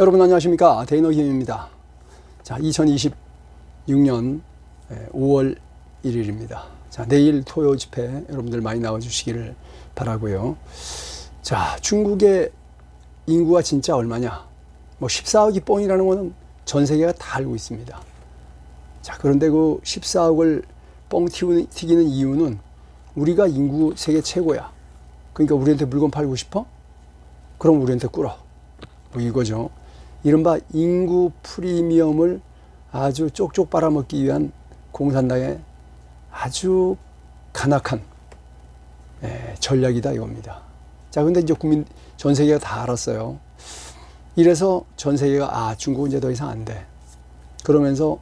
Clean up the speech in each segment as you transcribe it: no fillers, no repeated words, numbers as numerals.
여러분 안녕하십니까? 데이너힘입니다. 자, 2026년 5월 1일입니다. 자, 내일 토요 집회 여러분들 많이 나와주시기를 바라고요. 자, 중국의 인구가 진짜 얼마냐? 뭐 14억이 뻥이라는 거는 전 세계가 다 알고 있습니다. 자, 그런데 그 14억을 뻥 튀기는 이유는 우리가 인구 세계 최고야. 그러니까 우리한테 물건 팔고 싶어? 그럼 우리한테 꿇어. 뭐 이거죠. 이른바 인구 프리미엄을 아주 쪽쪽 빨아먹기 위한 공산당의 아주 간악한 전략이다 이겁니다. 자, 근데 이제 전 세계가 다 알았어요. 이래서 전 세계가 중국은 이제 더 이상 안 돼. 그러면서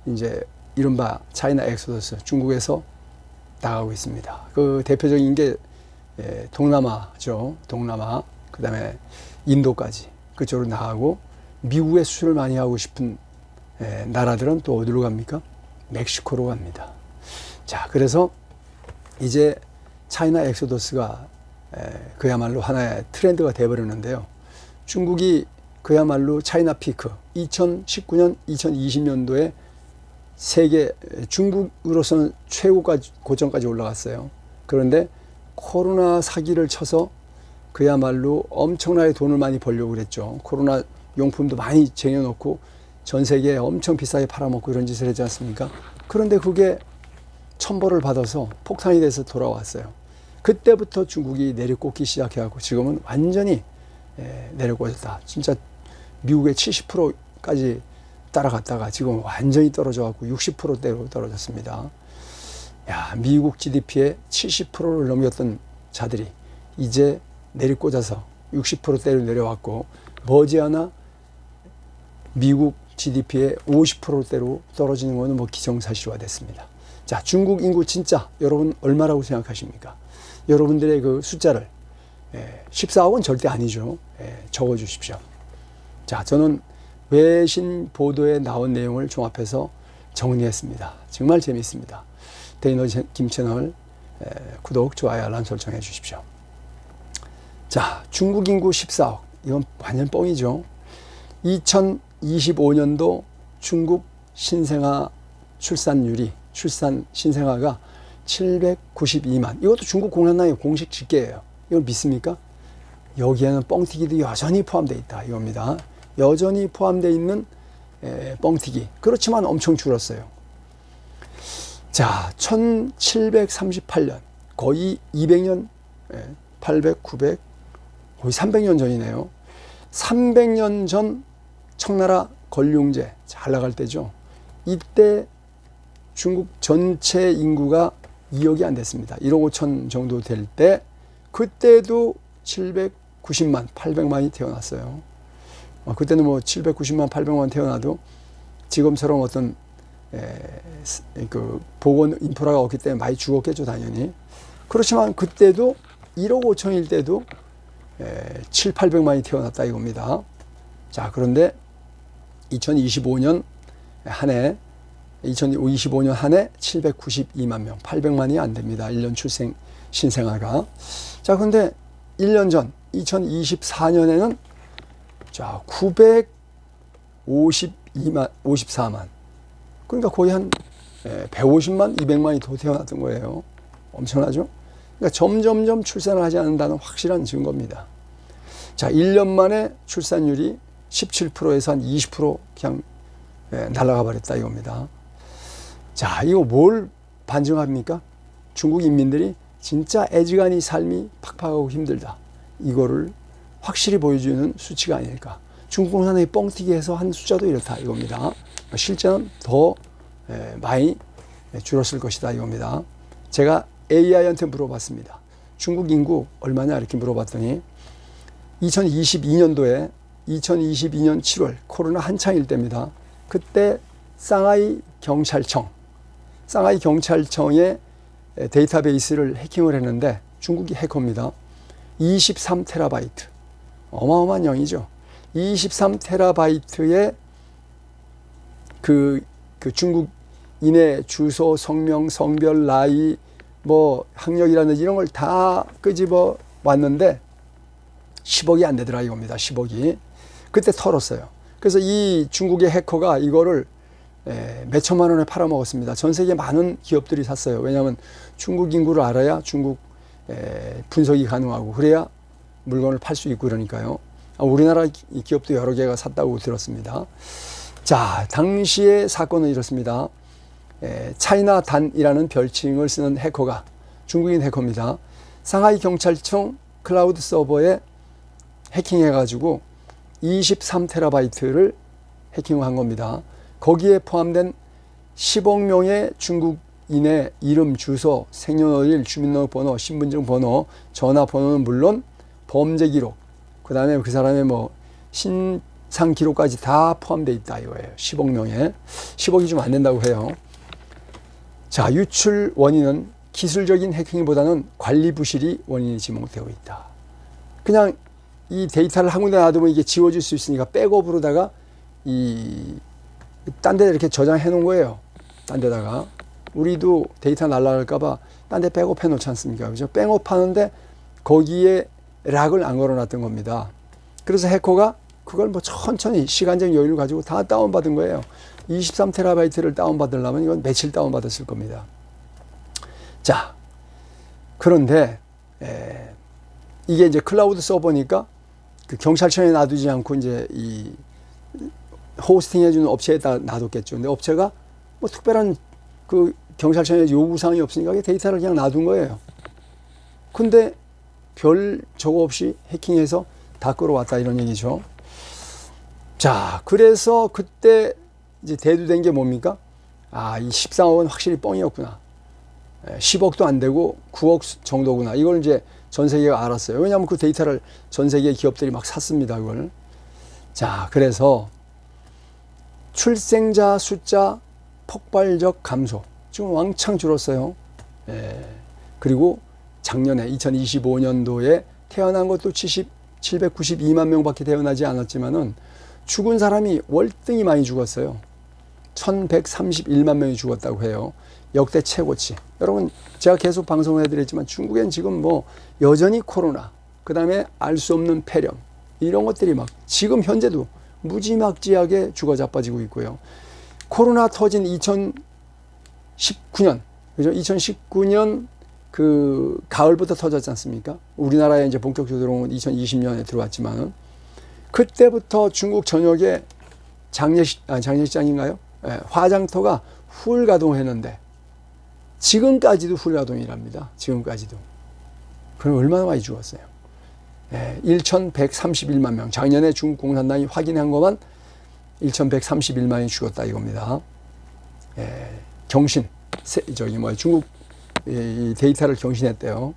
이제 이른바 차이나 엑소더스, 중국에서 나가고 있습니다. 그 대표적인 게 동남아죠. 동남아, 그 다음에 인도까지 그쪽으로 나가고, 미국에 수출을 많이 하고 싶은 나라들은 또 어디로 갑니까? 멕시코로 갑니다. 자, 그래서 이제 차이나 엑소더스가 그야말로 하나의 트렌드가 되어버렸는데요. 중국이 그야말로 차이나 피크, 2019년, 2020년도에 세계 중국으로서는 최고 고점까지 올라갔어요. 그런데 코로나 사기를 쳐서 그야말로 엄청나게 돈을 많이 벌려고 그랬죠. 코로나 용품도 많이 쟁여놓고 전 세계에 엄청 비싸게 팔아먹고 이런 짓을 했지 않습니까? 그런데 그게 천벌을 받아서 폭탄이 돼서 돌아왔어요. 그때부터 중국이 내리꽂기 시작해갖고 지금은 완전히 내려꽂았다. 진짜 미국의 70%까지 따라갔다가 지금 완전히 떨어져갖고 60%대로 떨어졌습니다. 야, 미국 GDP의 70%를 넘겼던 자들이 이제 내리꽂아서 60%대로 내려왔고, 머지않아 미국 GDP의 50%대로 떨어지는 것은 뭐 기정사실화 됐습니다. 자, 중국 인구 진짜 여러분 얼마라고 생각하십니까? 여러분들의 그 숫자를 14억은 절대 아니죠. 적어 주십시오. 자, 저는 외신 보도에 나온 내용을 종합해서 정리했습니다. 정말 재미있습니다. 데이너 김 채널 구독, 좋아요, 알람 설정해 주십시오. 자, 중국 인구 14억. 이건 완전 뻥이죠. 2025년도 중국 신생아 출산 신생아가 792만. 이것도 중국 공산당의 공식 집계예요. 이걸 믿습니까? 여기에는 뻥튀기도 여전히 포함되어 있다 이겁니다. 여전히 포함되어 있는 뻥튀기. 그렇지만 엄청 줄었어요. 자, 1738년, 거의 200년, 800, 900, 거의 300년 전이네요. 300년 전 청나라 건륭제 잘 나갈 때죠. 이때 중국 전체 인구가 2억이 안 됐습니다. 1억 5천 정도 될 때, 그때도 790만, 800만이 태어났어요. 그때는 뭐 790만, 800만 태어나도 지금처럼 어떤 그 보건 인프라가 없기 때문에 많이 죽었겠죠, 당연히. 그렇지만 그때도 1억 5천일 때도 7, 800만이 태어났다 이겁니다. 자, 그런데 2025년 한 해 792만 명, 800만이 안 됩니다. 1년 출생 신생아가. 자, 근데 1년 전 2024년에는 자, 54만. 그러니까 거의 한 150만, 200만이 더 태어났던 거예요. 엄청나죠? 그러니까 점점점 출산을 하지 않는다는 확실한 증거입니다. 자, 1년 만에 출산율이 17%에서 한 20% 그냥 날아가 버렸다 이겁니다. 자, 이거 뭘 반증합니까? 중국 인민들이 진짜 애지간히 삶이 팍팍하고 힘들다. 이거를 확실히 보여주는 수치가 아닐까. 중국 공산당이 뻥튀기해서 한 숫자도 이렇다 이겁니다. 실제는 더 많이 줄었을 것이다 이겁니다. 제가 AI한테 물어봤습니다. 중국 인구 얼마냐 이렇게 물어봤더니 2022년 7월 코로나 한창일 때입니다. 그때 상하이 경찰청의 데이터베이스를 해킹을 했는데, 중국이 해커입니다. 23테라바이트. 어마어마한 양이죠. 23테라바이트의 그 중국인의 주소, 성명, 성별, 나이, 뭐 학력이라든지 이런 걸 다 끄집어 왔는데 10억이 안 되더라 이겁니다. 10억이. 그때 털었어요. 그래서 이 중국의 해커가 이거를 몇 천만 원에 팔아먹었습니다. 전 세계 많은 기업들이 샀어요. 왜냐하면 중국 인구를 알아야 중국 분석이 가능하고 그래야 물건을 팔 수 있고 그러니까요. 우리나라 기업도 여러 개가 샀다고 들었습니다. 자, 당시의 사건은 이렇습니다. 차이나 단이라는 별칭을 쓰는 해커가 중국인 해커입니다. 상하이 경찰청 클라우드 서버에 해킹해가지고 23테라바이트를 해킹한 겁니다. 거기에 포함된 10억 명의 중국인의 이름, 주소, 생년월일, 주민등록번호, 신분증 번호, 전화번호는 물론 범죄 기록, 그 다음에 그 사람의 뭐 신상 기록까지 다 포함되어 있다 이거예요. 10억 명에. 10억이 좀 안 된다고 해요. 자, 유출 원인은 기술적인 해킹보다는 관리 부실이 원인이 지목되고 있다. 그냥 이 데이터를 한 군데 놔두면 이게 지워질 수 있으니까 백업으로다가 딴 데 이렇게 저장해 놓은 거예요. 딴 데다가. 우리도 데이터 날라갈까봐 딴 데 백업해 놓지 않습니까? 그죠? 백업하는데 거기에 락을 안 걸어 놨던 겁니다. 그래서 해커가 그걸 뭐 천천히 시간적 여유를 가지고 다 다운받은 거예요. 23테라바이트를 다운받으려면 이건 며칠 다운받았을 겁니다. 자, 그런데 이게 이제 클라우드 서버니까 그 경찰청에 놔두지 않고 이제 이 호스팅 해주는 업체에다 놔뒀겠죠. 근데 업체가 뭐 특별한 그 경찰청에 요구사항이 없으니까 데이터를 그냥 놔둔 거예요. 근데 별 저거 없이 해킹해서 다 끌어왔다 이런 얘기죠. 자, 그래서 그때 이제 대두된 게 뭡니까? 아, 이 13억은 확실히 뻥이었구나. 10억도 안 되고 9억 정도구나. 이걸 이제 전 세계가 알았어요. 왜냐하면 그 데이터를 전 세계 기업들이 막 샀습니다. 그걸. 자, 그래서 출생자 숫자 폭발적 감소. 지금 왕창 줄었어요. 그리고 작년에 2025년도에 태어난 것도 792만 명밖에 태어나지 않았지만은 죽은 사람이 월등히 많이 죽었어요. 1131만 명이 죽었다고 해요. 역대 최고치. 여러분, 제가 계속 방송을 해드렸지만 중국엔 지금 뭐 여전히 코로나, 그 다음에 알 수 없는 폐렴, 이런 것들이 막 지금 현재도 무지막지하게 죽어 자빠지고 있고요. 코로나 터진 2019년, 그죠? 2019년 그 가을부터 터졌지 않습니까? 우리나라에 이제 본격적으로 들어온 건 2020년에 들어왔지만은 그때부터 중국 전역에 장례식장인가요? 화장터가 풀 가동했는데 지금까지도 풀 가동이랍니다. 지금까지도. 그럼 얼마나 많이 죽었어요? 1131만 명. 작년에 중국 공산당이 확인한 것만 1131만이 죽었다 이겁니다. 경신, 중국 이 데이터를 경신했대요.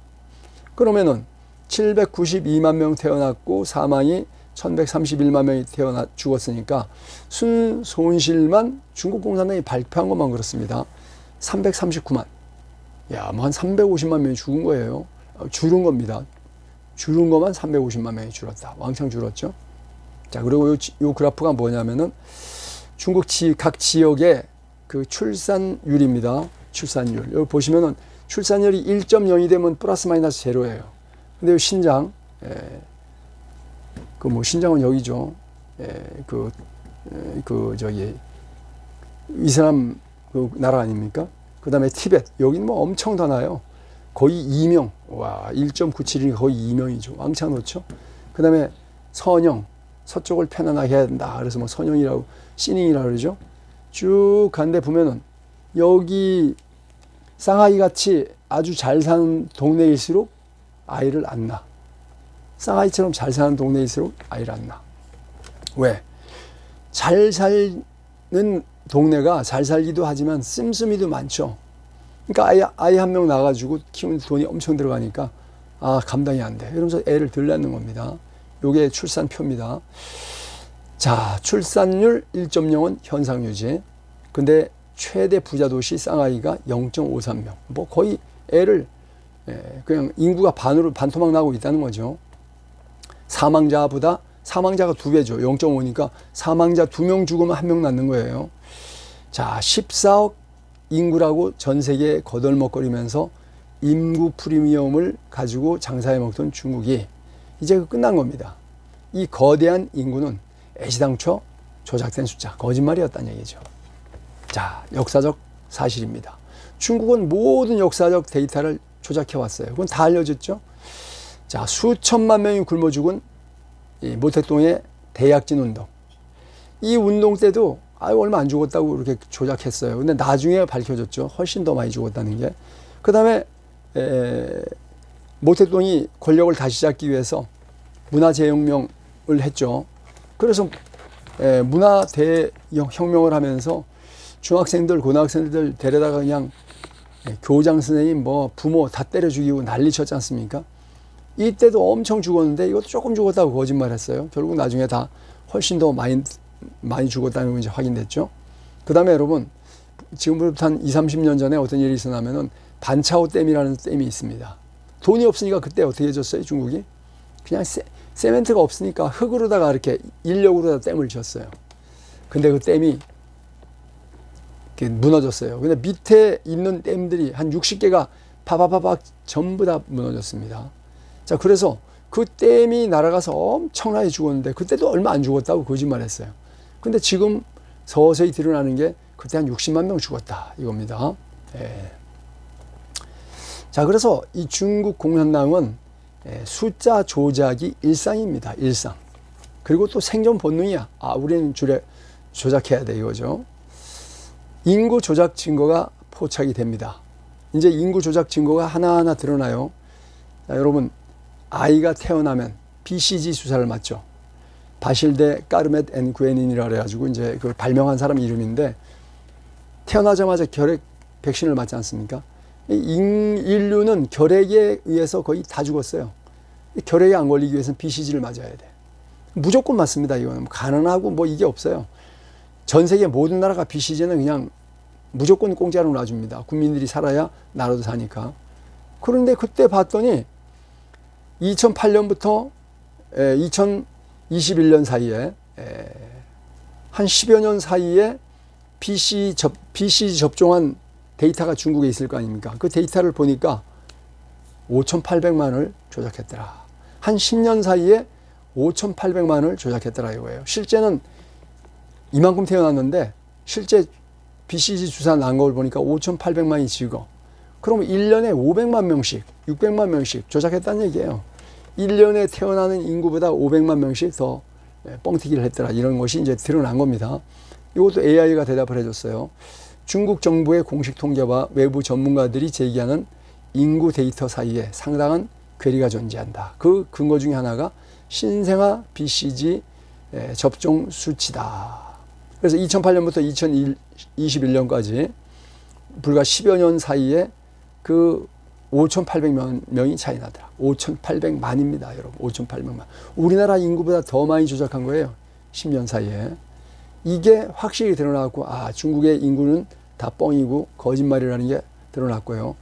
그러면은 792만 명 태어났고 사망이 1131만 명이 죽었으니까 손실만 중국 공산당이 발표한 것만 그렇습니다. 339만. 야, 뭐 한 350만 명이 죽은 거예요. 줄은 겁니다. 줄은 것만 350만 명이 줄었다. 왕창 줄었죠. 자, 그리고 요 그래프가 뭐냐면은 중국 각 지역의 그 출산율입니다. 출산율. 여기 보시면은 출산율이 1.0이 되면 플러스 마이너스 제로예요. 근데 요 신장, 신장은 여기죠. 이슬람 그 나라 아닙니까? 그 다음에 티벳. 여기는 뭐 엄청 더 나요. 거의 2명. 와, 1.97이 거의 2명이죠. 왕창 놓죠. 그 다음에 선영. 서쪽을 편안하게 해야 된다. 그래서 뭐 선영이라고, 시닝이라고 그러죠. 쭉 간데 보면은 여기 상하이 같이 아주 잘 사는 동네일수록 아이를 안 낳아. 상하이처럼 잘 사는 동네일수록 아이를 안 낳아. 왜? 잘 사는 동네가 잘 살기도 하지만 씀씀이도 많죠. 그러니까 아이 한 명 낳아가지고 키우는 돈이 엄청 들어가니까 감당이 안 돼. 이러면서 애를 덜 낳는 겁니다. 요게 출산표입니다. 자, 출산율 1.0은 현상 유지. 근데 최대 부자 도시 상하이가 0.53명. 뭐 거의 애를 그냥 인구가 반토막 나고 있다는 거죠. 사망자가 2배죠. 0.5니까 사망자 2명 죽으면 1명 낳는 거예요. 자, 14억 인구라고 전 세계에 거덜먹거리면서 인구 프리미엄을 가지고 장사해 먹던 중국이 이제 끝난 겁니다. 이 거대한 인구는 애시당초 조작된 숫자, 거짓말이었다는 얘기죠. 자, 역사적 사실입니다. 중국은 모든 역사적 데이터를 조작해 왔어요. 그건 다 알려졌죠. 자, 수천만 명이 굶어 죽은 이 모택동의 대약진 운동. 이 운동 때도 얼마 안 죽었다고 이렇게 조작했어요. 근데 나중에 밝혀졌죠. 훨씬 더 많이 죽었다는 게. 그 다음에 모택동이 권력을 다시 잡기 위해서 문화재혁명을 했죠. 그래서 문화대혁명을 하면서 중학생들, 고등학생들 데려다가 그냥 교장 선생님, 뭐 부모 다 때려 죽이고 난리 쳤지 않습니까? 이때도 엄청 죽었는데 이것도 조금 죽었다고 거짓말했어요. 결국 나중에 다 훨씬 더 많이 죽었다는 건 이제 확인됐죠. 그 다음에 여러분, 지금부터 한 20, 30년 전에 어떤 일이 있었냐면은 반차오 댐이라는 댐이 있습니다. 돈이 없으니까 그때 어떻게 해줬어요, 중국이? 그냥 세멘트가 없으니까 흙으로다가 이렇게 인력으로다가 댐을 지었어요. 근데 그 댐이 무너졌어요. 근데 밑에 있는 댐들이 한 60개가 파바바박 전부 다 무너졌습니다. 자, 그래서 그 댐이 날아가서 엄청나게 죽었는데 그때도 얼마 안 죽었다고 거짓말했어요. 근데 지금 서서히 드러나는 게 그때 한 60만 명 죽었다 이겁니다. 예. 자, 그래서 이 중국 공산당은 숫자 조작이 일상입니다. 일상. 그리고 또 생존 본능이야. 우리는 조작해야 돼 이거죠. 인구 조작 증거가 포착이 됩니다. 이제 인구 조작 증거가 하나하나 드러나요. 자, 여러분, 아이가 태어나면 BCG 주사를 맞죠. 바실데 까르멧 앤 구에닌이라 그래가지고 이제 그걸 발명한 사람 이름인데, 태어나자마자 결핵 백신을 맞지 않습니까? 인류는 결핵에 의해서 거의 다 죽었어요. 결핵에 안 걸리기 위해서는 BCG를 맞아야 돼. 무조건 맞습니다. 이거는 가난하고 뭐 이게 없어요. 전 세계 모든 나라가 BCG는 그냥 무조건 공짜로 놔줍니다. 국민들이 살아야 나라도 사니까. 그런데 그때 봤더니 2008년부터 2021년 사이에 한 10여 년 사이에 BCG 접종한 데이터가 중국에 있을 거 아닙니까? 그 데이터를 보니까 5,800만을 조작했더라. 한 10년 사이에 5,800만을 조작했더라 이거예요. 실제는 이만큼 태어났는데 실제 BCG 주사 난 걸 보니까 5,800만이 지고, 그러면 1년에 500만 명씩, 600만 명씩 조작했다는 얘기예요. 1년에 태어나는 인구보다 500만 명씩 더 뻥튀기를 했더라. 이런 것이 이제 드러난 겁니다. 이것도 AI가 대답을 해줬어요. 중국 정부의 공식 통계와 외부 전문가들이 제기하는 인구 데이터 사이에 상당한 괴리가 존재한다. 그 근거 중에 하나가 신생아 BCG 접종 수치다. 그래서 2008년부터 2021년까지 불과 10여 년 사이에 그 5,800명이 차이 나더라. 5,800만입니다, 여러분. 5,800만. 우리나라 인구보다 더 많이 조작한 거예요. 10년 사이에. 이게 확실히 드러나고, 중국의 인구는 다 뻥이고 거짓말이라는 게 드러났고요.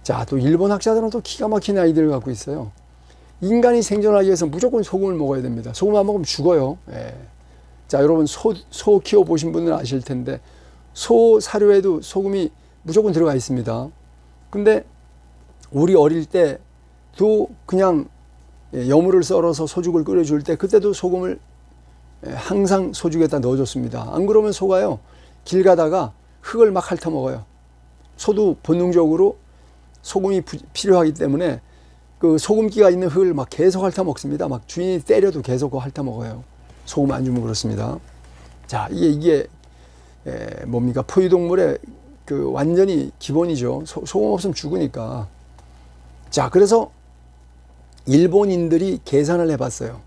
자, 또 일본 학자들은 또 기가 막힌 아이디어를 갖고 있어요. 인간이 생존하기 위해서 무조건 소금을 먹어야 됩니다. 소금 안 먹으면 죽어요. 예. 자, 여러분 소 키워보신 분들은 아실 텐데 소 사료에도 소금이 무조건 들어가 있습니다. 근데 우리 어릴 때도 그냥 여물을 썰어서 소죽을 끓여줄 때 그때도 소금을 항상 소죽에다 넣어줬습니다. 안 그러면 소가요, 길 가다가 흙을 막 핥아먹어요. 소도 본능적으로 소금이 필요하기 때문에 그 소금기가 있는 흙을 막 계속 핥아먹습니다. 막 주인이 때려도 계속 핥아먹어요. 소금 안 주면 그렇습니다. 자, 이게 뭡니까? 포유동물의 그 완전히 기본이죠. 소금 없으면 죽으니까. 자, 그래서 일본인들이 계산을 해봤어요.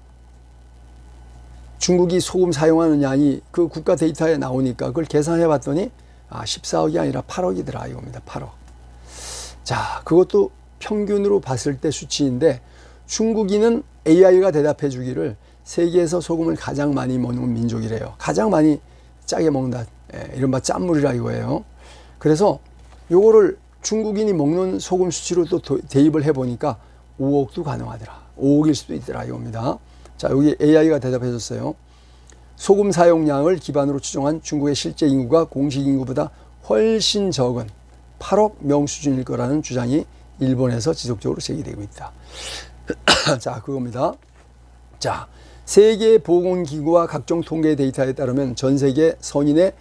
중국이 소금 사용하는 양이 그 국가 데이터에 나오니까 그걸 계산해봤더니 14억이 아니라 8억이더라 이겁니다. 8억. 자, 그것도 평균으로 봤을 때 수치인데 중국인은 AI가 대답해 주기를 세계에서 소금을 가장 많이 먹는 민족이래요. 가장 많이 짜게 먹는다. 이른바 짠물이라 이거예요. 그래서 요거를 중국인이 먹는 소금 수치로 또 대입을 해보니까 5억도 가능하더라. 5억일 수도 있더라 이겁니다. 자, 여기 AI가 대답해 줬어요. 소금 사용량을 기반으로 추정한 중국의 실제 인구가 공식 인구보다 훨씬 적은 8억 명 수준일 거라는 주장이 일본에서 지속적으로 제기되고 있다. 자, 그겁니다. 자, 세계보건기구와 각종 통계 데이터에 따르면 전 세계 성인의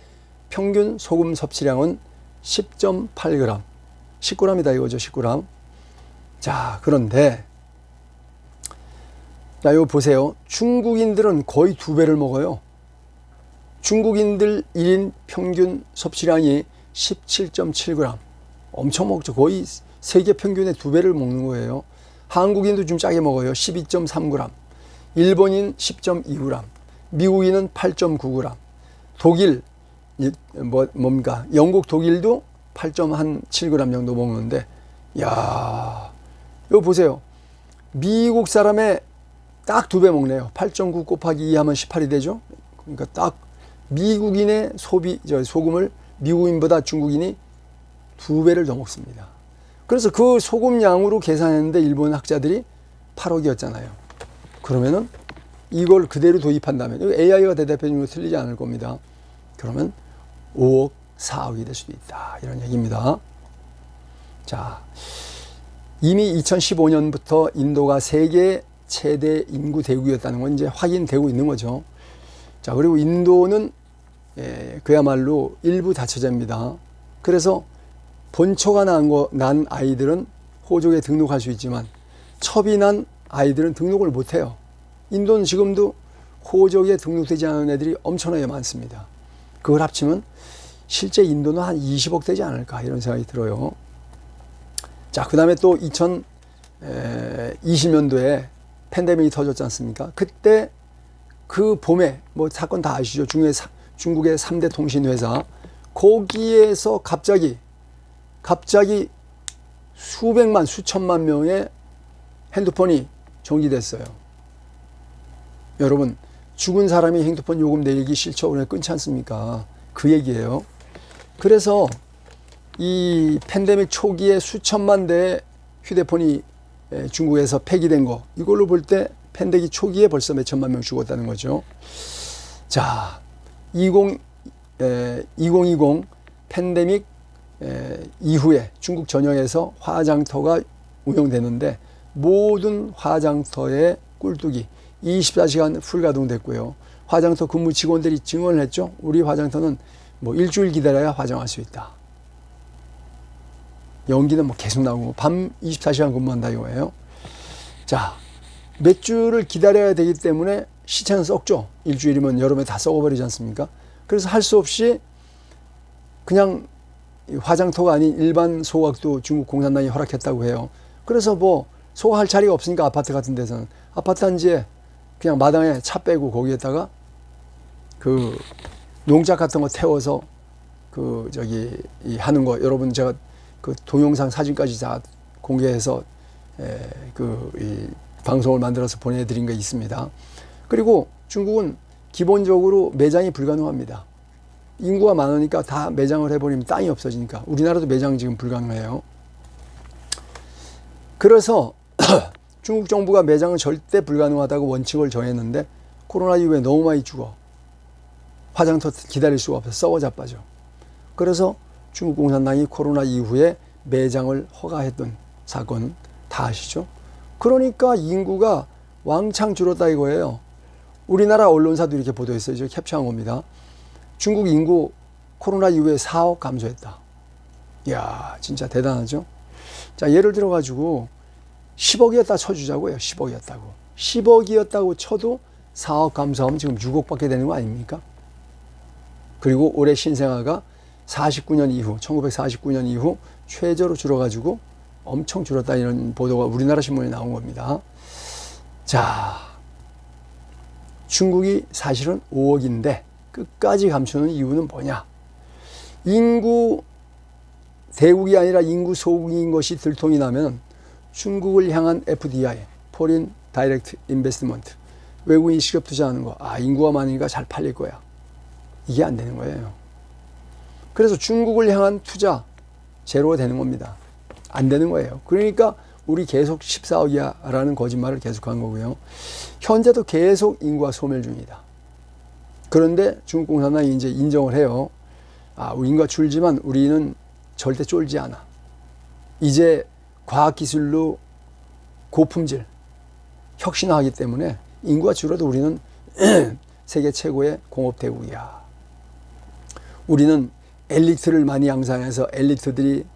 평균 소금 섭취량은 10.8g, 10g이다 이거죠. 10g. 자, 그런데 자, 이거 보세요. 중국인들은 거의 2배를 먹어요. 중국인들 1인 평균 섭취량이 17.7g. 엄청 먹죠. 거의 세계 평균의 2배를 먹는 거예요. 한국인도 좀 짜게 먹어요. 12.3g. 일본인 10.2g. 미국인은 8.9g. 독일, 뭡니까? 영국, 독일도 8.7g 정도 먹는데, 야, 이거 보세요. 미국 사람의 딱 2배 먹네요. 8.9 곱하기 2 하면 18이 되죠. 그러니까 딱 미국인의 소금을 미국인보다 중국인이 2배를 더 먹습니다. 그래서 그 소금 양으로 계산했는데 일본 학자들이 8억이었잖아요. 그러면은 이걸 그대로 도입한다면 AI가 대답해 주는 거 틀리지 않을 겁니다. 그러면 5억, 4억이 될 수도 있다. 이런 얘기입니다. 자, 이미 2015년부터 인도가 세계 최대 인구 대국이었다는 건 이제 확인되고 있는 거죠. 자, 그리고 인도는 그야말로 일부 다처제입니다. 그래서 본초가 난 아이들은 호족에 등록할 수 있지만 첩이 난 아이들은 등록을 못해요. 인도는 지금도 호족에 등록되지 않은 애들이 엄청나게 많습니다. 그걸 합치면 실제 인도는 한 20억 되지 않을까 이런 생각이 들어요. 자, 그 다음에 또 2020년도에 팬데믹이 터졌지 않습니까? 그때 그 봄에 뭐 사건 다 아시죠? 중국의 3대 통신회사 거기에서 갑자기 수백만 수천만 명의 핸드폰이 정지됐어요. 여러분, 죽은 사람이 핸드폰 요금 내기 싫죠? 그냥 끊지 않습니까? 그 얘기예요. 그래서 이 팬데믹 초기에 수천만 대의 휴대폰이 중국에서 폐기된 거, 이걸로 볼 때 팬데믹 초기에 벌써 몇 천만 명 죽었다는 거죠. 자, 2020 팬데믹 이후에 중국 전역에서 화장터가 운영되는데 모든 화장터의 꿀뚜기 24시간 풀가동됐고요. 화장터 근무 직원들이 증언을 했죠. 우리 화장터는 뭐 일주일 기다려야 화장할 수 있다. 연기는 뭐 계속 나오고 밤 24시간 근무한다 이거예요. 자, 몇 주를 기다려야 되기 때문에 시체는 썩죠. 일주일이면 여름에 다 썩어버리지 않습니까? 그래서 할 수 없이 그냥 화장터가 아닌 일반 소각도 중국 공산당이 허락했다고 해요. 그래서 뭐 소각할 자리가 없으니까 아파트 같은 데서는 아파트 단지에 그냥 마당에 차 빼고 거기에다가 그 농작 같은 거 태워서 하는 거, 여러분 제가 그 동영상 사진까지 다 공개해서 이 방송을 만들어서 보내드린 거 있습니다. 그리고 중국은 기본적으로 매장이 불가능합니다. 인구가 많으니까 다 매장을 해버리면 땅이 없어지니까. 우리나라도 매장 지금 불가능해요. 그래서 중국 정부가 매장은 절대 불가능하다고 원칙을 정했는데 코로나 이후에 너무 많이 죽어. 화장터 기다릴 수가 없어서 썩어 자빠져. 그래서 중국 공산당이 코로나 이후에 매장을 허가했던 사건 다 아시죠? 그러니까 인구가 왕창 줄었다 이거예요. 우리나라 언론사도 이렇게 보도했어요. 제가 캡처한 겁니다. 중국 인구 코로나 이후에 4억 감소했다. 이야, 진짜 대단하죠? 자, 예를 들어가지고 10억이었다 쳐주자고요. 10억이었다고. 10억이었다고 쳐도 4억 감소하면 지금 6억밖에 되는 거 아닙니까? 그리고 올해 신생아가 49년 이후, 1949년 이후 최저로 줄어가지고 엄청 줄었다 이런 보도가 우리나라 신문에 나온 겁니다. 자, 중국이 사실은 5억인데 끝까지 감추는 이유는 뭐냐? 인구 대국이 아니라 인구 소국인 것이 들통이 나면 중국을 향한 FDI, Foreign Direct Investment, 외국인 시급 투자하는 거, 인구가 많으니까 잘 팔릴 거야. 이게 안 되는 거예요. 그래서 중국을 향한 투자 제로가 되는 겁니다. 안 되는 거예요. 그러니까 우리 계속 14억이야 라는 거짓말을 계속한 거고요. 현재도 계속 인구가 소멸 중이다. 그런데 중국 공산당이 이제 인정을 해요. 우리 인구가 줄지만 우리는 절대 쫄지 않아. 이제 과학기술로 고품질 혁신하기 때문에 인구가 줄어도 우리는 세계 최고의 공업 대국이야. 우리는 엘리트를 많이 양산해서 엘리트들이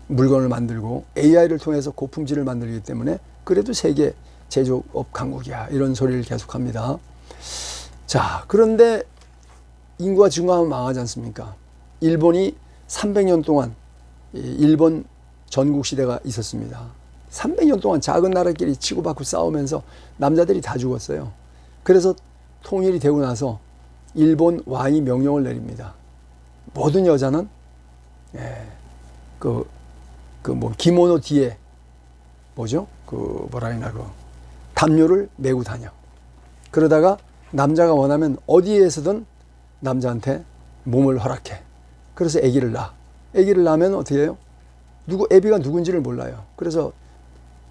물건을 만들고 AI를 통해서 고품질을 만들기 때문에 그래도 세계 제조업 강국이야. 이런 소리를 계속합니다. 자, 그런데 인구가 증가하면 망하지 않습니까? 일본이 300년 동안 일본 전국 시대가 있었습니다. 300년 동안 작은 나라끼리 치고받고 싸우면서 남자들이 다 죽었어요. 그래서 통일이 되고 나서 일본 왕이 명령을 내립니다. 모든 여자는 기모노 뒤에 뭐죠? 담요를 메고 다녀. 그러다가 남자가 원하면 어디에서든 남자한테 몸을 허락해. 그래서 아기를 낳아. 아기를 낳으면 어떻게 해요? 애비가 누군지를 몰라요. 그래서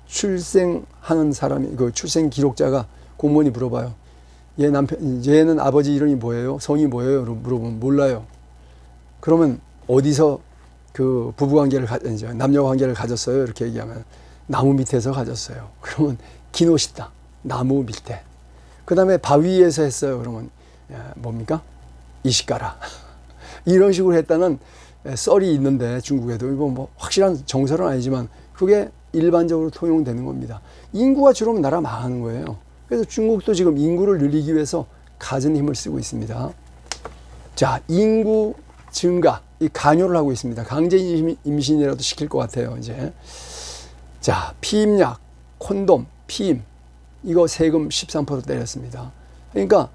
출생하는 사람이, 출생 기록자가 공무원이 물어봐요. 얘는 아버지 이름이 뭐예요? 성이 뭐예요? 물어보면 몰라요. 그러면 어디서 그 부부관계를, 남녀관계를 가졌어요? 이렇게 얘기하면 나무 밑에서 가졌어요. 그러면 기노시다. 나무 밑에. 그 다음에 바위에서 했어요. 그러면 뭡니까? 이시가라. 이런 식으로 했다는 썰이 있는데 중국에도 이거 뭐 확실한 정설은 아니지만 그게 일반적으로 통용되는 겁니다. 인구가 줄으면 나라 망하는 거예요. 그래서 중국도 지금 인구를 늘리기 위해서 갖은 힘을 쓰고 있습니다. 자, 인구 증가, 이 강요를 하고 있습니다. 강제 임신이라도 시킬 것 같아요, 이제. 자, 피임약, 콘돔, 피임, 이거 세금 13% 때렸습니다. 그러니까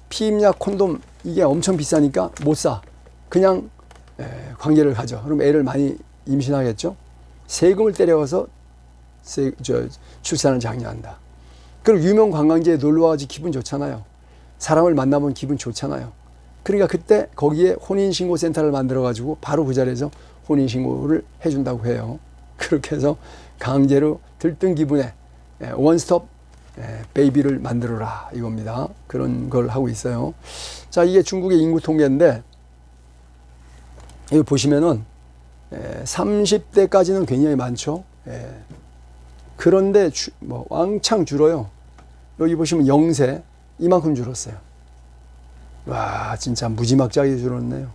피임약, 콘돔 이게 엄청 비싸니까 못 사. 그냥 관계를 가져. 그럼 애를 많이 임신하겠죠? 세금을 때려서 출산을 장려한다. 그리고 유명 관광지에 놀러 와가지고 기분 좋잖아요. 사람을 만나면 기분 좋잖아요. 그러니까 그때 거기에 혼인신고센터를 만들어가지고 바로 그 자리에서 혼인신고를 해준다고 해요. 그렇게 해서 강제로 들뜬 기분에 원스톱 베이비를 만들어라 이겁니다. 그런 걸 하고 있어요. 자, 이게 중국의 인구 통계인데 이거 보시면은 30대까지는 굉장히 많죠. 그런데 왕창 줄어요. 여기 보시면 0세 이만큼 줄었어요. 와, 진짜 무지막지하게 줄었네요.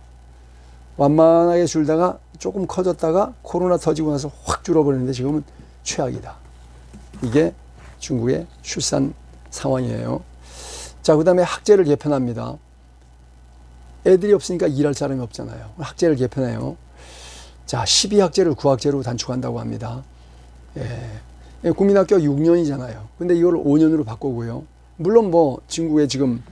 완만하게 줄다가 조금 커졌다가 코로나 터지고 나서 확 줄어버리는데 지금은 최악이다. 이게 중국의 출산 상황이에요. 자, 그 다음에 학제를 개편합니다. 애들이 없으니까 일할 사람이 없잖아요. 학제를 개편해요. 자, 12학제를 9학제로 단축한다고 합니다. 국민학교 6년이잖아요. 근데 이걸 5년으로 바꾸고요. 물론 중국에 지금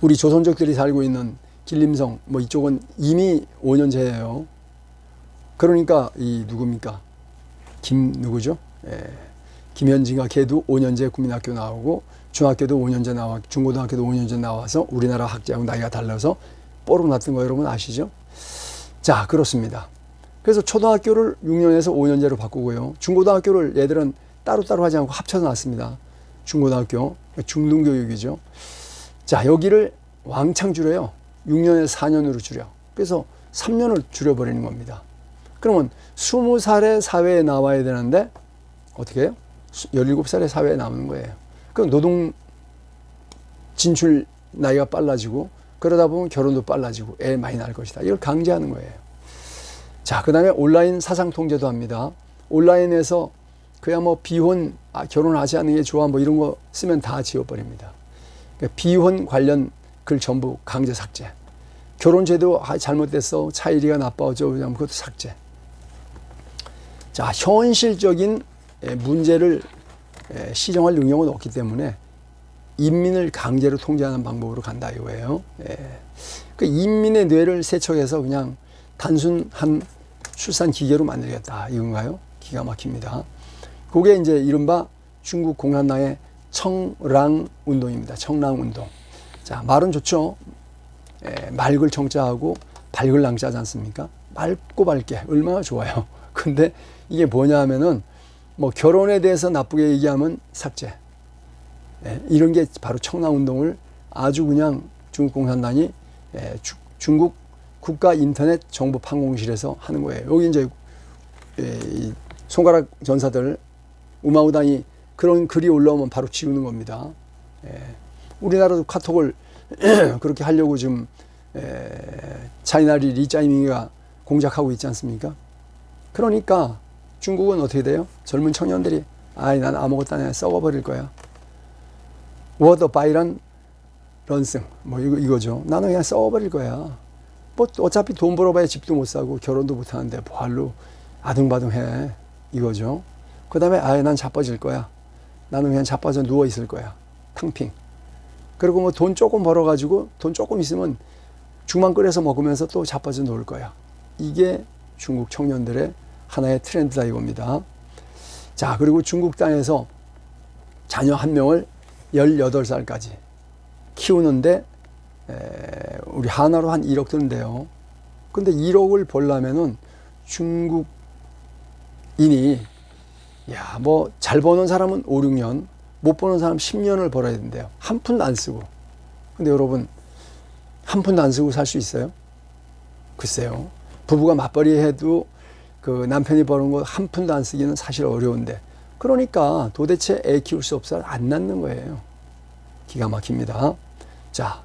우리 조선족들이 살고 있는 길림성 이쪽은 이미 5년제예요. 그러니까 누굽니까? 누구죠? 김현진과 걔도 5년제 국민학교 나오고 중학교도 5년제 나와 중고등학교도 5년제 나와서 우리나라 학제하고 나이가 달라서 뽀록 났던 거 여러분 아시죠? 자, 그렇습니다. 그래서 초등학교를 6년에서 5년제로 바꾸고요. 중고등학교를 얘들은 따로따로 하지 않고 합쳐서 놨습니다. 중고등학교, 중등교육이죠. 자, 여기를 왕창 줄여요. 6년에서 4년으로 줄여. 그래서 3년을 줄여버리는 겁니다. 그러면 20살에 사회에 나와야 되는데 어떻게 해요? 17살에 사회에 나오는 거예요. 그럼 노동 진출 나이가 빨라지고 그러다 보면 결혼도 빨라지고 애 많이 낳을 것이다. 이걸 강제하는 거예요. 자, 그 다음에 온라인 사상 통제도 합니다. 온라인에서 그야 비혼, 결혼하지 않는 게 좋아 이런 거 쓰면 다 지워버립니다. 그러니까 비혼 관련 글 전부 강제 삭제. 결혼제도 잘못됐어. 차일이가 나빠 어쩌고 그것도 삭제. 자, 현실적인 문제를 시정할 능력은 없기 때문에 인민을 강제로 통제하는 방법으로 간다 이거예요. 그 인민의 뇌를 세척해서 그냥 단순한 출산 기계로 만들겠다 이건가요? 기가 막힙니다. 그게 이제 이른바 중국 공산당의 청랑 운동입니다. 청랑 운동. 자, 말은 좋죠. 맑을 청자하고 밝을 랑자지 않습니까? 맑고 밝게 얼마나 좋아요. 근데 이게 뭐냐 하면은 결혼에 대해서 나쁘게 얘기하면 삭제. 이런 게 바로 청랑운동을 아주 그냥 중국 공산당이 중국 국가 인터넷 정보 판공실에서 하는 거예요. 여기 이제 손가락 전사들 우마우당이 그런 글이 올라오면 바로 지우는 겁니다. 우리나라도 카톡을 그렇게 하려고 지금 차이나리 리짜이밍이가 공작하고 있지 않습니까? 그러니까 중국은 어떻게 돼요? 젊은 청년들이 아이 난 아무것도 안 해 썩어버릴 거야. 워더 바이런 런승 뭐 이거죠. 나는 그냥 썩어버릴 거야. 뭐 어차피 돈 벌어봐야 집도 못 사고 결혼도 못 하는데 뭐할로 아등바등해 이거죠. 그 다음에 아예 난 자빠질 거야. 나는 그냥 자빠져 누워 있을 거야. 탕핑. 그리고 뭐 돈 조금 벌어가지고 돈 조금 있으면 죽만 끓여서 먹으면서 또 자빠져 놓을 거야. 이게 중국 청년들의 하나의 트렌드다 이겁니다. 자, 그리고 중국 땅에서 자녀 한 명을 18살까지 키우는데 우리 하나로 한 1억 드는데요. 근데 1억을 벌려면은 중국인이 야, 뭐 잘 버는 사람은 5, 6년, 못 버는 사람 10년을 벌어야 된대요. 한 푼도 안 쓰고. 근데 여러분 한 푼도 안 쓰고 살 수 있어요? 글쎄요. 부부가 맞벌이 해도 그 남편이 버는 거 한 푼도 안 쓰기는 사실 어려운데 그러니까 도대체 애 키울 수 없어 안 낳는 거예요. 기가 막힙니다. 자,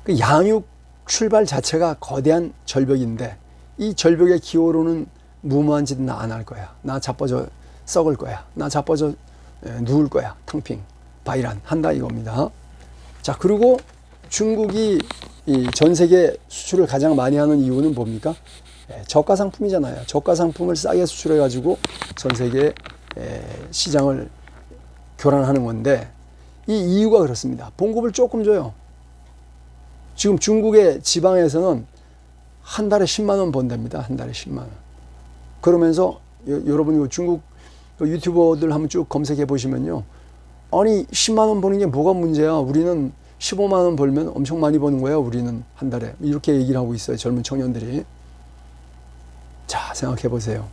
그 양육 출발 자체가 거대한 절벽인데 이 절벽의 기호로는 무모한 짓은 나 안 할 거야. 나 자빠져 썩을 거야. 나 자빠져 누울 거야. 탕핑, 바이란 한다 이겁니다. 자, 그리고 중국이 이 전 세계 수출을 가장 많이 하는 이유는 뭡니까? 저가 상품이잖아요. 저가 상품을 싸게 수출해 가지고 전 세계 시장을 교란하는 건데 이 이유가 그렇습니다. 봉급을 조금 줘요. 지금 중국의 지방에서는 한 달에 10만 원 번답니다. 한 달에 10만 원. 그러면서 여러분 중국 유튜버들 한번 쭉 검색해 보시면요. 아니 10만 원 버는 게 뭐가 문제야. 우리는 15만 원 벌면 엄청 많이 버는 거야. 우리는 한 달에. 이렇게 얘기를 하고 있어요. 젊은 청년들이. 자, 생각해 보세요.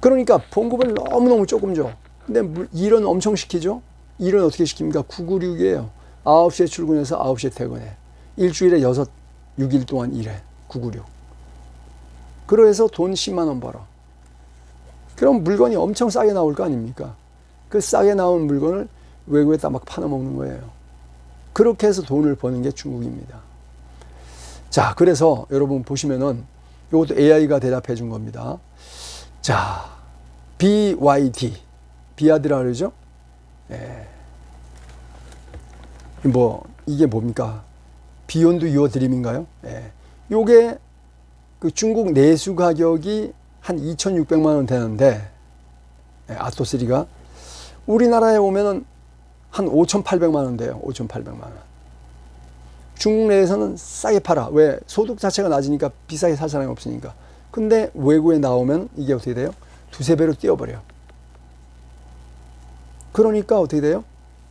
그러니까 봉급을 너무너무 조금 줘. 근데 일은 엄청 시키죠. 일은 어떻게 시킵니까? 996이에요. 9시에 출근해서 9시에 퇴근해. 일주일에 6일 동안 일해. 996. 그래서 돈 10만 원 벌어. 그럼 물건이 엄청 싸게 나올 거 아닙니까? 그 싸게 나온 물건을 외국에다 막 팔아먹는 거예요. 그렇게 해서 돈을 버는 게 중국입니다. 자, 그래서 여러분 보시면은 이것도 AI가 대답해 준 겁니다. 자, BYD. 비아드라 그러죠? 뭐, 이게 뭡니까? 비욘드 유어 드림인가요? 요게 그 중국 내수 가격이 한 2,600만 원 되는데, 아토3가 우리나라에 오면은 한 5,800만 원 돼요. 5,800만 원. 중국 내에서는 싸게 팔아. 왜? 소득 자체가 낮으니까 비싸게 살 사람이 없으니까. 근데 외국에 나오면 이게 어떻게 돼요? 두세 배로 뛰어버려. 그러니까 어떻게 돼요?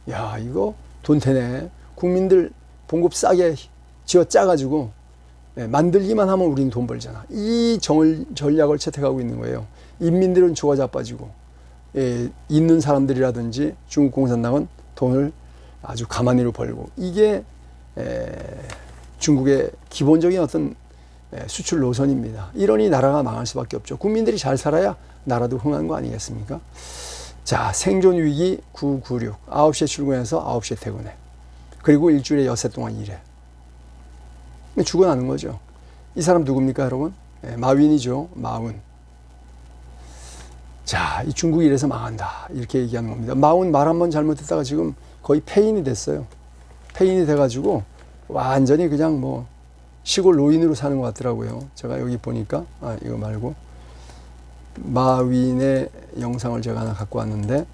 야, 이거 돈 되네. 국민들 봉급 싸게 쥐어 짜가지고 만들기만 하면 우리는 돈 벌잖아. 이 전략을 채택하고 있는 거예요. 인민들은 좋아 자빠지고 있는 사람들이라든지 중국 공산당은 돈을 아주 가만히로 벌고 이게 중국의 기본적인 어떤 수출 노선입니다. 이러니 나라가 망할 수밖에 없죠. 국민들이 잘 살아야 나라도 흥한 거 아니겠습니까? 자, 생존 위기 996. 9시에 출근해서 9시에 퇴근해. 그리고 일주일에 엿새 동안 일해. 죽어나는 거죠. 이 사람 누굽니까, 여러분? 마윈이죠. 마운. 자, 이 중국이 이래서 망한다. 이렇게 얘기하는 겁니다. 마운 말 한 번 잘못했다가 지금 거의 폐인이 됐어요. 폐인이 돼가지고 완전히 그냥 뭐 시골 노인으로 사는 것 같더라고요. 제가 여기 보니까, 이거 말고. 마윈의 영상을 제가 하나 갖고 왔는데,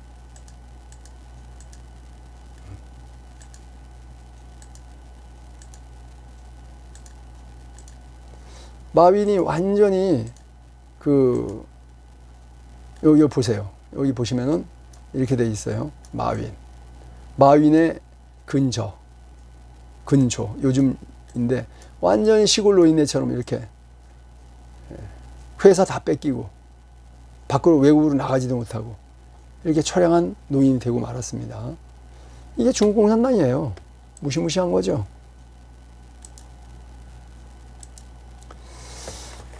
마윈이 완전히 여기 보세요. 여기 보시면은 이렇게 돼 있어요. 마윈의 근조, 요즘인데 완전히 시골 노인네처럼 이렇게 회사 다 뺏기고 밖으로 외국으로 나가지도 못하고 이렇게 처량한 노인이 되고 말았습니다. 이게 중국 공산당이에요. 무시무시한 거죠.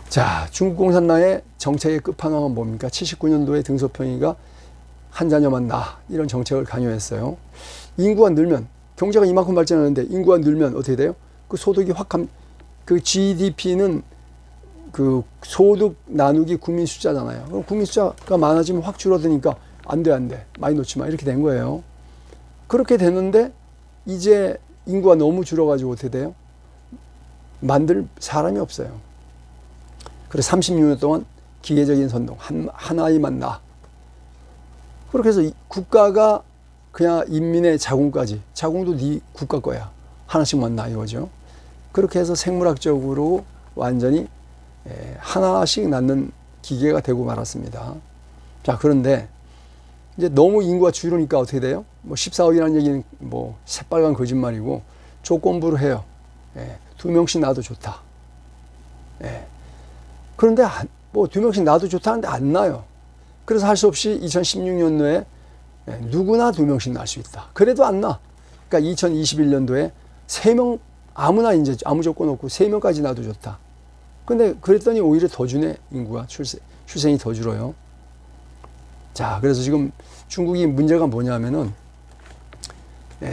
자, 중국 공산당의 정책의 끝판왕은 뭡니까? 79년도에 등소평이가 한 자녀만 낳아. 이런 정책을 강요했어요. 인구가 늘면, 경제가 이만큼 발전하는데 인구가 늘면 어떻게 돼요? 그 소득이 그 GDP는 그 소득 나누기 국민 숫자잖아요. 그럼 국민 숫자가 많아지면 확 줄어드니까 안 돼. 많이 놓지 마. 이렇게 된 거예요. 그렇게 됐는데 이제 인구가 너무 줄어가지고 어떻게 돼요? 만들 사람이 없어요. 그래서 36년 동안 기계적인 선동, 한 아이만 낳아. 그렇게 해서 국가가 그냥 인민의 자궁도 네 국가 거야. 하나씩만 낳아 이거죠. 그렇게 해서 생물학적으로 완전히 하나씩 낳는 기계가 되고 말았습니다. 자, 그런데 이제 너무 인구가 줄으니까 어떻게 돼요? 뭐 14억이라는 얘기는 뭐 새빨간 거짓말이고 조건부로 해요. 2명씩 낳아도 좋다. 그런데 뭐 2명씩 낳아도 좋다는데 안 낳아요. 그래서 할 수 없이 2016년도에 누구나 2명씩 낳을 수 있다. 그래도 안 낳아. 그러니까 2021년도에 3명 아무나 이제 아무 조건 없고 3명까지 낳아도 좋다. 근데 그랬더니 오히려 더 주네. 인구가 출생이 더 줄어요. 자, 그래서 지금 중국이 문제가 뭐냐면은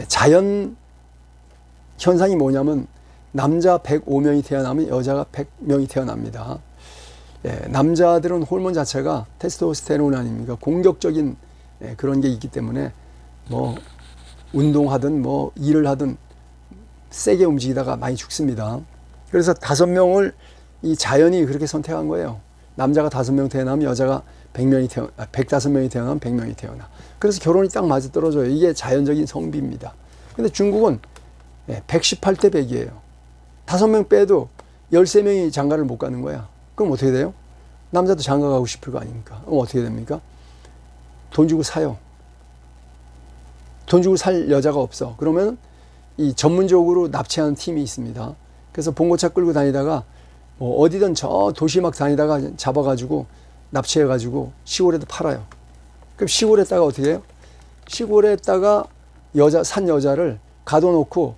자연 현상이 뭐냐면 남자 105명이 태어나면 여자가 100명이 태어납니다. 남자들은 호르몬 자체가 테스토스테론 아닙니까? 공격적인 그런 게 있기 때문에 뭐 운동하든 뭐 일을 하든 세게 움직이다가 많이 죽습니다. 그래서 5명을 이 자연이 그렇게 선택한 거예요. 남자가 5명 태어나면 여자가 105명이 태어나면 100명이 태어나. 그래서 결혼이 딱 맞아 떨어져요. 이게 자연적인 성비입니다. 근데 중국은 118대 100이에요. 5명 빼도 13명이 장가를 못 가는 거야. 그럼 어떻게 돼요? 남자도 장가 가고 싶을 거 아닙니까? 그럼 어떻게 됩니까? 돈 주고 사요. 돈 주고 살 여자가 없어. 그러면 이 전문적으로 납치하는 팀이 있습니다. 그래서 봉고차 끌고 다니다가 뭐 어디든 저 도시 막 다니다가 잡아가지고 납치해가지고 시골에도 팔아요. 그럼 시골에다가 어떻게 해요? 시골에다가 산 여자를 가둬놓고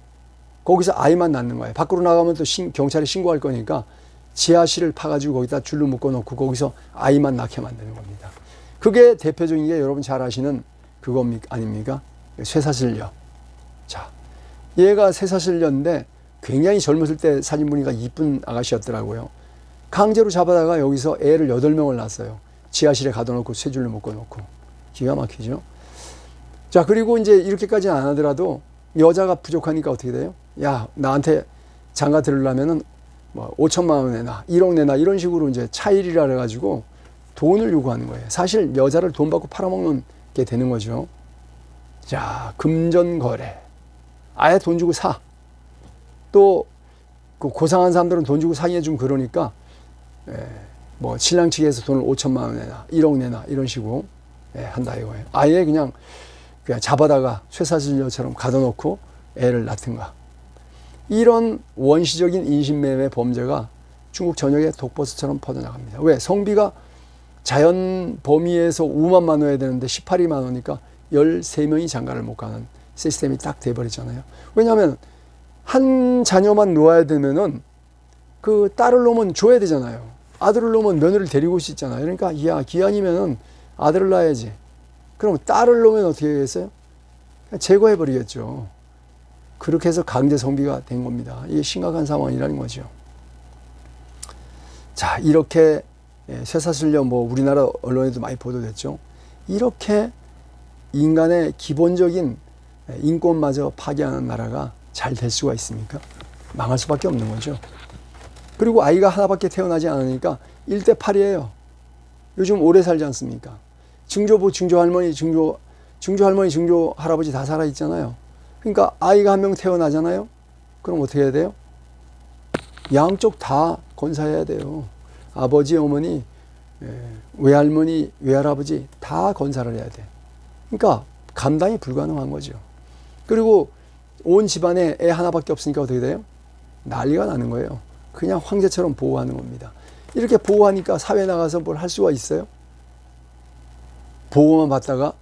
거기서 아이만 낳는 거예요. 밖으로 나가면 또 경찰에 신고할 거니까 지하실을 파가지고 거기다 줄로 묶어놓고 거기서 아이만 낳게 만드는 겁니다. 그게 대표적인 게 여러분 잘 아시는 그겁니까? 아닙니까? 쇠사슬녀. 자, 얘가 쇠사슬녀인데 굉장히 젊었을 때 사진 보니까 이쁜 아가씨였더라고요. 강제로 잡아다가 여기서 애를 8명을 낳았어요. 지하실에 가둬놓고 쇠줄로 묶어놓고. 기가 막히죠. 자, 그리고 이제 이렇게까지는 안 하더라도 여자가 부족하니까 어떻게 돼요? 야, 나한테 장가 들으려면은 뭐 5천만 원 내놔, 1억 내놔 이런 식으로 이제 차일이라 그래가지고 돈을 요구하는 거예요. 사실 여자를 돈 받고 팔아먹는 게 되는 거죠. 자, 금전거래. 아예 돈 주고 사. 또 그 고상한 사람들은 돈 주고 사기에 좀 그러니까 뭐 신랑 측에서 돈을 5천만 원 내놔, 1억 내놔 이런 식으로 한다 이거예요. 아예 그냥 잡아다가 쇠사슬녀처럼 가둬놓고 애를 낳든가. 이런 원시적인 인신매매 범죄가 중국 전역에 독버섯처럼 퍼져나갑니다. 왜? 성비가 자연 범위에서 5만만 원해야 되는데 18위만 원이니까 13명이 장가를 못 가는 시스템이 딱 돼버리잖아요. 왜냐하면 한 자녀만 놓아야 되면은 그 딸을 놓으면 줘야 되잖아요. 아들을 놓으면 며느리를 데리고 올 수 있잖아요. 그러니까 야, 기한이면은 아들을 낳아야지. 그럼 딸을 놓으면 어떻게 하겠어요? 제거해버리겠죠. 그렇게 해서 강제 성비가 된 겁니다. 이게 심각한 상황이라는 거죠. 자, 이렇게 쇠사슬녀 뭐 우리나라 언론에도 많이 보도됐죠. 이렇게 인간의 기본적인 인권마저 파괴하는 나라가 잘 될 수가 있습니까? 망할 수밖에 없는 거죠. 그리고 아이가 하나밖에 태어나지 않으니까 1대 8이에요. 요즘 오래 살지 않습니까? 증조부, 증조할머니, 증조할머니, 증조할아버지 다 살아있잖아요. 그러니까 아이가 한 명 태어나잖아요. 그럼 어떻게 해야 돼요? 양쪽 다 건사해야 돼요. 아버지, 어머니, 외할머니, 외할아버지 다 건사를 해야 돼. 그러니까 감당이 불가능한 거죠. 그리고 온 집안에 애 하나밖에 없으니까 어떻게 돼요? 난리가 나는 거예요. 그냥 황제처럼 보호하는 겁니다. 이렇게 보호하니까 사회 나가서 뭘 할 수가 있어요? 보호만 받다가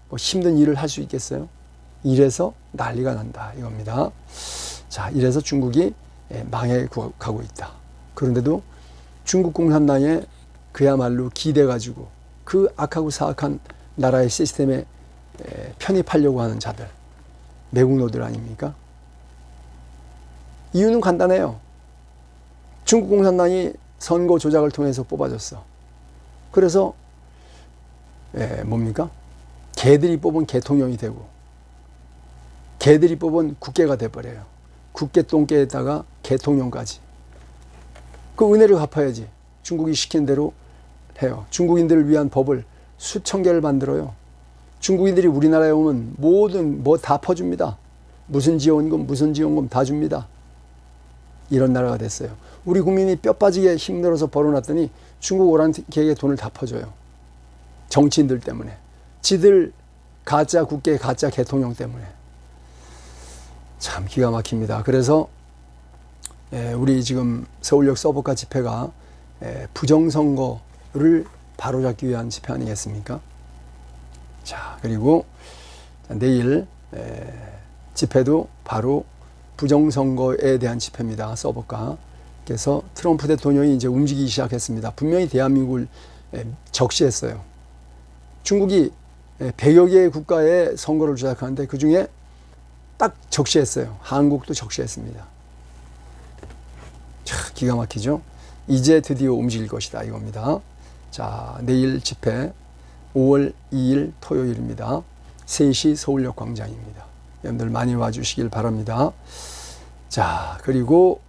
뭐 힘든 일을 할 수 있겠어요? 이래서 난리가 난다 이겁니다. 자, 이래서 중국이 망해 가고 있다. 그런데도 중국 공산당에 그야말로 기대가지고 그 악하고 사악한 나라의 시스템에 편입하려고 하는 자들, 매국노들 아닙니까? 이유는 간단해요. 중국 공산당이 선거 조작을 통해서 뽑아줬어. 그래서 뭡니까? 개들이 뽑은 대통령이 되고 개들이 뽑은 국회가 돼버려요. 국회 똥개에다가 대통령까지. 그 은혜를 갚아야지. 중국이 시킨 대로 해요. 중국인들을 위한 법을 수천 개를 만들어요. 중국인들이 우리나라에 오면 모든 뭐 다 퍼줍니다. 무슨 지원금 다 줍니다. 이런 나라가 됐어요. 우리 국민이 뼈 빠지게 힘들어서 벌어놨더니 중국 오라는 개에게 돈을 다 퍼줘요. 정치인들 때문에. 지들 가짜 국회, 가짜 대통령 때문에. 참 기가 막힙니다. 그래서 우리 지금 서울역 서버카 집회가 부정선거를 바로잡기 위한 집회 아니겠습니까? 자, 그리고 내일 집회도 바로 부정선거에 대한 집회입니다. 서버카. 그래서 트럼프 대통령이 이제 움직이기 시작했습니다. 분명히 대한민국을 적시했어요. 중국이 100여 개의 국가의 선거를 조작하는데 그 중에 딱 적시했어요. 한국도 적시했습니다. 참 기가 막히죠. 이제 드디어 움직일 것이다 이겁니다. 자, 내일 집회 5월 2일 토요일입니다. 3시 서울역 광장입니다. 여러분들 많이 와주시길 바랍니다. 자, 그리고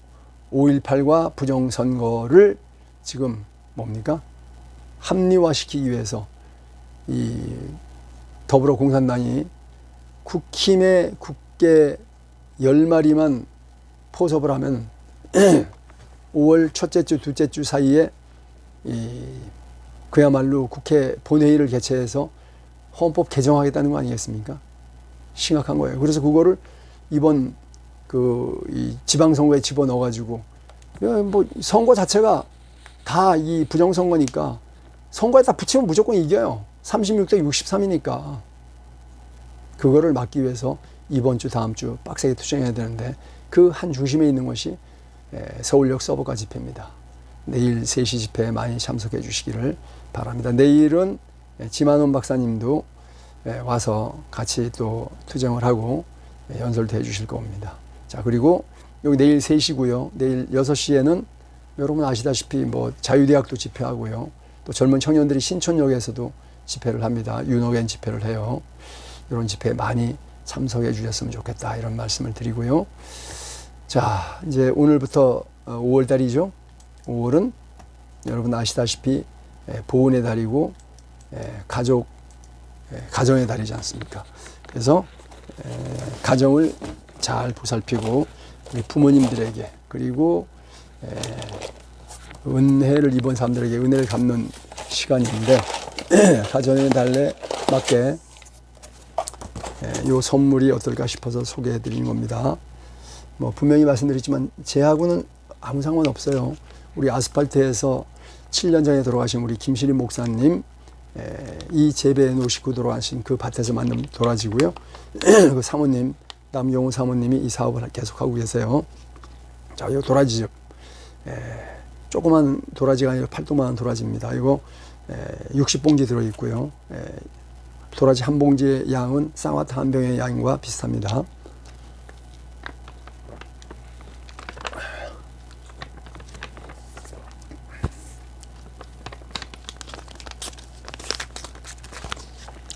5.18과 부정선거를 지금 뭡니까? 합리화시키기 위해서 이 더불어공산당이 국힘의 국회 10마리만 포섭을 하면 5월 첫째 주, 둘째 주 사이에 그야말로 국회 본회의를 개최해서 헌법 개정하겠다는 거 아니겠습니까? 심각한 거예요. 그래서 그거를 이번 이 지방선거에 집어넣어가지고 뭐 선거 자체가 다 이 부정선거니까 선거에 다 붙이면 무조건 이겨요. 36대 63이니까. 그거를 막기 위해서 이번 주 다음 주 빡세게 투쟁해야 되는데 그 한 중심에 있는 것이 서울역 서버카 집회입니다. 내일 3시 집회에 많이 참석해 주시기를 바랍니다. 내일은 지만원 박사님도 와서 같이 또 투쟁을 하고 연설도 해 주실 겁니다. 자, 그리고 여기 내일 3시고요. 내일 6시에는 여러분 아시다시피 뭐 자유대학도 집회하고요. 또 젊은 청년들이 신촌역에서도 집회를 합니다. 윤호겐 집회를 해요. 이런 집회에 많이 참석해 주셨으면 좋겠다 이런 말씀을 드리고요. 자, 이제 오늘부터 5월 달이죠. 5월은 여러분 아시다시피 보훈의 달이고 가정의 달이지 않습니까? 그래서 가정을 잘 보살피고 우리 부모님들에게 그리고 은혜를 입은 사람들에게 은혜를 갚는 시간인데 가정의 달에 맞게 요 선물이 어떨까 싶어서 소개해 드리는 겁니다. 뭐 분명히 말씀드리지만 제하고는 아무 상관없어요. 우리 아스팔트에서 7년 전에 돌아가신 우리 김시림 목사님 이 재배해 놓으시고 돌아가신 그 밭에서 만든 도라지고요. 그 사모님 남용우 사모님이 이 사업을 계속하고 계세요. 자, 이 도라지즙 조그만 도라지가 아니라 팔뚝만한 도라지입니다. 이거 60봉지 들어있고요. 도라지 한 봉지의 양은 쌍화탕 한 병의 양과 비슷합니다.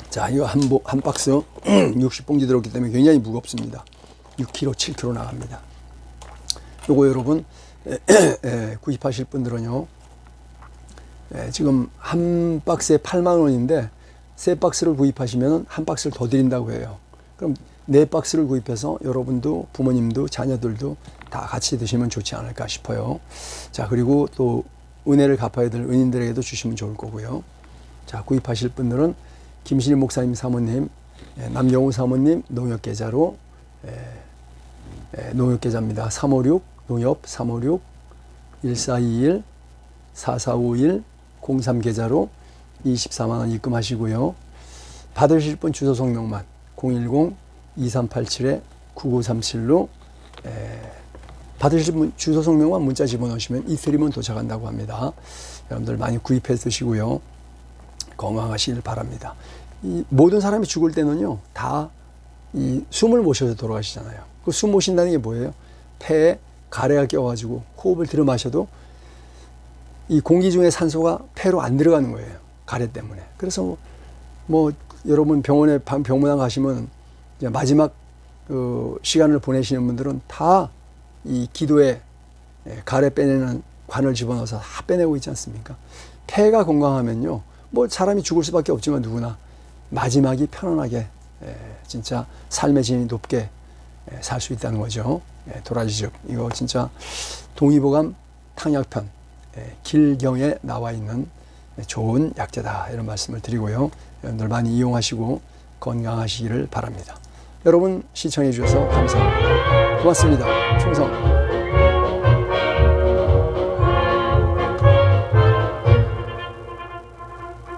자, 이거 한 박스 60봉지 들었기 때문에 굉장히 무겁습니다. 6kg, 7kg 나갑니다. 요거 여러분 구입하실 분들은요, 지금 한 박스에 8만 원인데 세 박스를 구입하시면 한 박스를 더 드린다고 해요. 그럼 네 박스를 구입해서 여러분도 부모님도 자녀들도 다 같이 드시면 좋지 않을까 싶어요. 자, 그리고 또 은혜를 갚아야 될 은인들에게도 주시면 좋을 거고요. 자, 구입하실 분들은 김신일 목사님 사모님, 남영우 사모님 농협계좌로 농협계좌입니다. 356 농협 356 1421 4451 03계좌로 24만 원 입금하시고요. 받으실 분 주소 성명만 010-2387-9937로 받으실 분 주소 성명만 문자 집어넣으시면 이틀이면 도착한다고 합니다. 여러분들 많이 구입해 드시고요. 건강하시길 바랍니다. 이 모든 사람이 죽을 때는요, 다 이 숨을 못 쉬어서 돌아가시잖아요. 그 숨 못 쉰다는 게 뭐예요? 폐에 가래가 껴가지고 호흡을 들여 마셔도 이 공기 중에 산소가 폐로 안 들어가는 거예요. 가래 때문에. 그래서 뭐 여러분 병문안 가시면 이제 마지막 그 시간을 보내시는 분들은 다 이 기도에 가래 빼내는 관을 집어넣어서 다 빼내고 있지 않습니까? 폐가 건강하면요, 뭐 사람이 죽을 수밖에 없지만 누구나 마지막이 편안하게 진짜 삶의 질이 높게 살 수 있다는 거죠. 도라지즙, 이거 진짜 동의보감 탕약편 길경에 나와 있는 좋은 약재다, 이런 말씀을 드리고요. 여러분들 많이 이용하시고 건강하시기를 바랍니다. 여러분 시청해 주셔서 감사합니다. 고맙습니다. 충성.